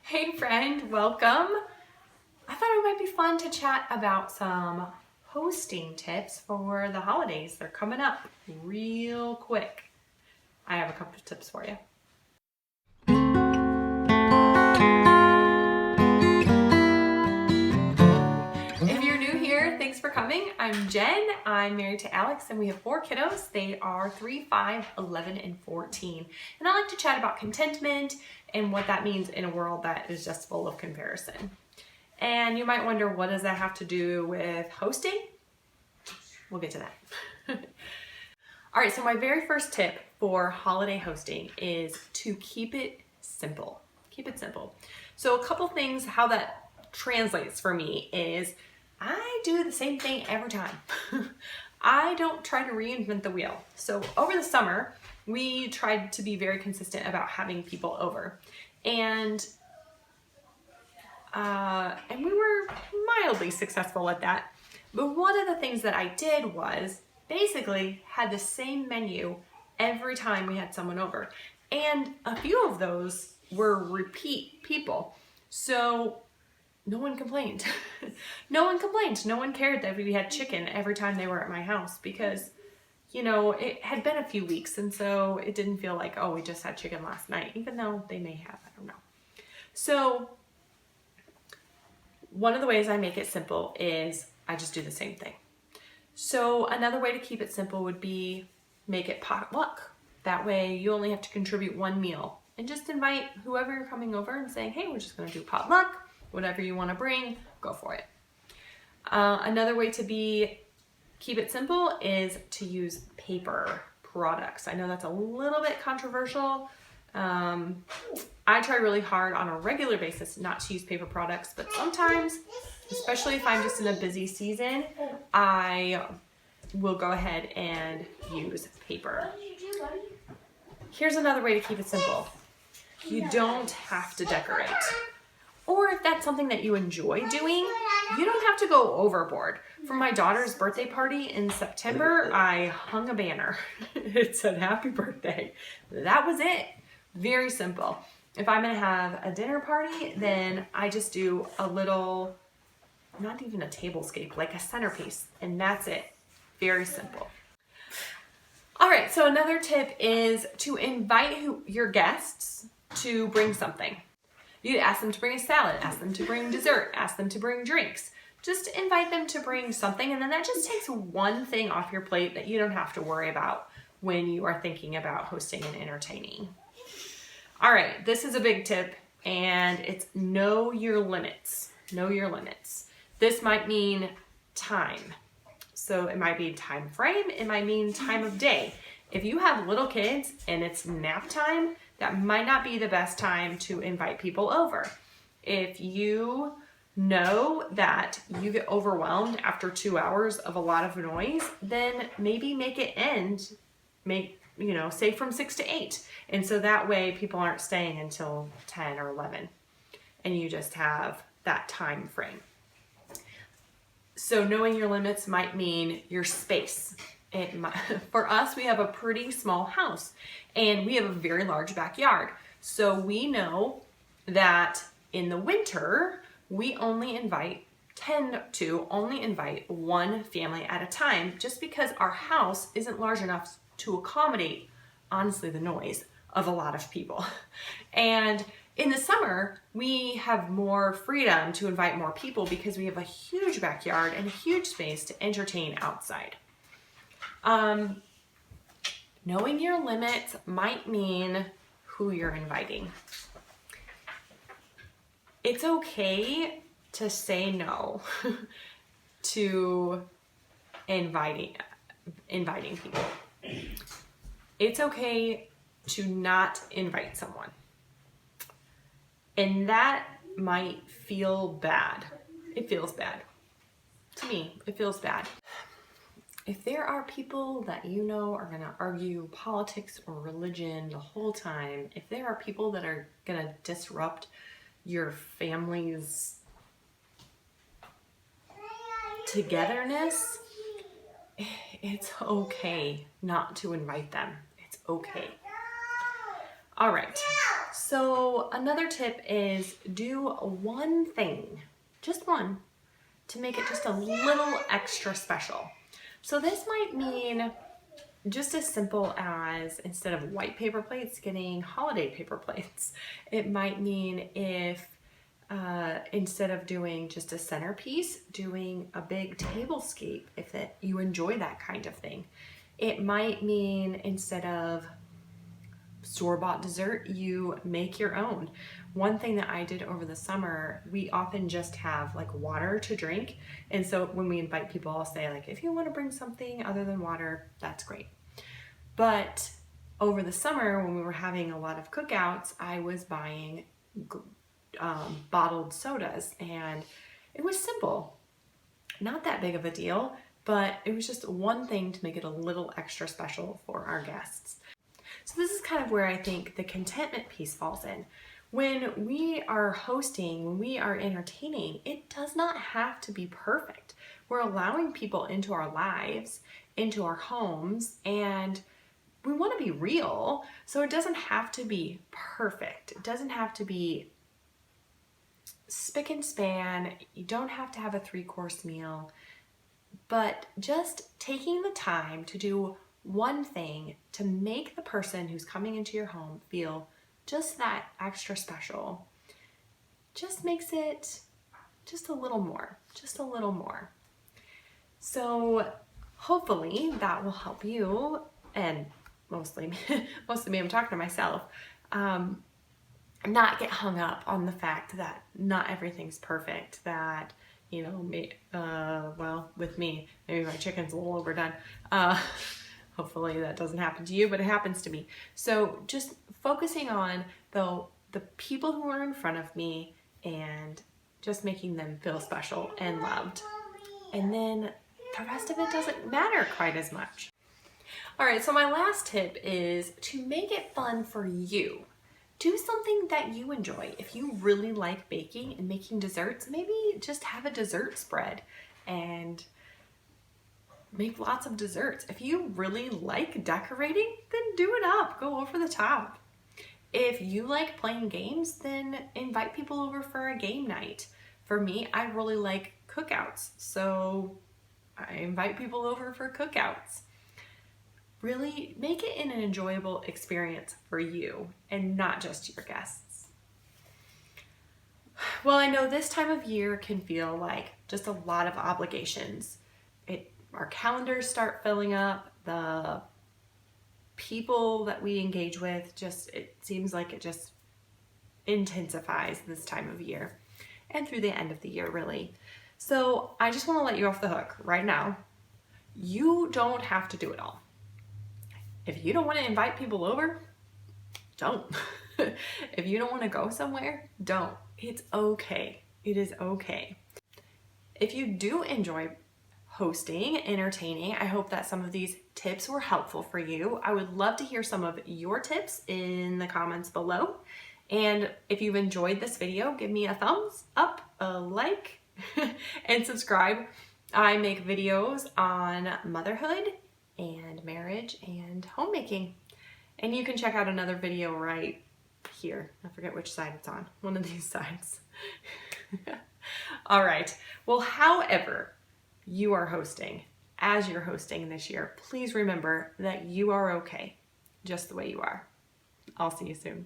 Hey friend, welcome. I thought it might be fun to chat about some hosting tips for the holidays. They're coming up real quick. I have a couple of tips for you. If you're new here, thanks for coming. I'm Jen. I'm married to Alex and we have 4 kiddos. They are 3, 5, 11, and 14. And I like to chat about contentment and what that means in a world that is just full of comparison. And you might wonder, what does that have to do with hosting? We'll get to that. All right, so my very first tip for holiday hosting is to keep it simple. Keep it simple. So a couple things, how that translates for me is I do the same thing every time. I don't try to reinvent the wheel. So over the summer, we tried to be very consistent about having people over. And we were mildly successful at that. But one of the things that I did was basically had the same menu every time we had someone over. And a few of those were repeat people. So no one complained. No one complained. No one cared that we had chicken every time they were at my house because, you know, it had been a few weeks. And so it didn't feel like, oh, we just had chicken last night, even though they may have, I don't know. So one of the ways I make it simple is I just do the same thing. So another way to keep it simple would be make it potluck. That way you only have to contribute one meal and just invite whoever you're coming over and saying, hey, we're just gonna do potluck. Whatever you wanna bring, go for it. Another way to keep it simple is to use paper products. I know that's a little bit controversial. I try really hard on a regular basis not to use paper products, but sometimes, especially if I'm just in a busy season, I will go ahead and use paper. Here's another way to keep it simple. You don't have to decorate. Or if that's something that you enjoy doing, you don't have to go overboard. For my daughter's birthday party in September, I hung a banner. It said happy birthday. That was it. Very simple. If I'm gonna have a dinner party, then I just do a little, not even a tablescape, like a centerpiece, and that's it. Very simple. All right, so another tip is to invite your guests to bring something. You ask them to bring a salad, ask them to bring dessert, ask them to bring drinks. Just invite them to bring something, and then that just takes one thing off your plate that you don't have to worry about when you are thinking about hosting and entertaining. All right, this is a big tip, and it's know your limits. Know your limits. This might mean time. So it might be time frame, it might mean time of day. If you have little kids and it's nap time, that might not be the best time to invite people over. If you know that you get overwhelmed after 2 hours of a lot of noise, then maybe make it end, say from 6 to 8. And so that way people aren't staying until 10 or 11 and you just have that time frame. So knowing your limits might mean your space. For us, we have a pretty small house and we have a very large backyard. So we know that in the winter, we tend to only invite one family at a time just because our house isn't large enough to accommodate, honestly, the noise of a lot of people. And in the summer, we have more freedom to invite more people because we have a huge backyard and a huge space to entertain outside. Knowing your limits might mean who you're inviting. It's okay to say no to inviting people. It's okay to not invite someone. And that might feel bad. It feels bad. To me, it feels bad. If there are people that you know are gonna argue politics or religion the whole time, if there are people that are gonna disrupt your family's togetherness, it's okay not to invite them. It's okay. All right, So another tip is do one thing, just one, to make it just a little extra special. So this might mean just as simple as, instead of white paper plates, getting holiday paper plates. It might mean if instead of doing just a centerpiece, doing a big tablescape, if you enjoy that kind of thing. It might mean instead of store-bought dessert, you make your own. One thing that I did over the summer, we often just have like water to drink. And so when we invite people, I'll say like, if you want to bring something other than water, that's great. But over the summer, when we were having a lot of cookouts, I was buying bottled sodas, and it was simple, not that big of a deal, but it was just one thing to make it a little extra special for our guests. So this is kind of where I think the contentment piece falls in. When we are hosting, when we are entertaining, it does not have to be perfect. We're allowing people into our lives, into our homes, and we want to be real. So it doesn't have to be perfect. It doesn't have to be spick and span. You don't have to have a 3-course meal, but just taking the time to do one thing to make the person who's coming into your home feel just that extra special just makes it just a little more, just a little more. So hopefully that will help you, and mostly me, I'm talking to myself, not get hung up on the fact that not everything's perfect, that, you know, well, with me, maybe my chicken's a little overdone. Hopefully that doesn't happen to you, but it happens to me. So just focusing on the people who are in front of me and just making them feel special and loved. And then the rest of it doesn't matter quite as much. All right, so my last tip is to make it fun for you. Do something that you enjoy. If you really like baking and making desserts, maybe just have a dessert spread and make lots of desserts. If you really like decorating, then do it up, go over the top. If you like playing games, then invite people over for a game night. For me, I really like cookouts, so I invite people over for cookouts. Really make it an enjoyable experience for you and not just your guests. Well, I know this time of year can feel like just a lot of obligations. Our calendars start filling up, the people that we engage with, it seems like it just intensifies this time of year and through the end of the year, really. So I just want to let you off the hook right now. You don't have to do it all. If you don't want to invite people over, don't. If you don't want to go somewhere, don't. It's okay. It is okay. If you do enjoy hosting, entertaining, I hope that some of these tips were helpful for you. I would love to hear some of your tips in the comments below. And if you've enjoyed this video, give me a thumbs up, a like, and subscribe. I make videos on motherhood and marriage and homemaking. And you can check out another video right here. I forget which side it's on. One of these sides. All right. Well, however you are hosting, as you're hosting this year, please remember that you are okay just the way you are. I'll see you soon.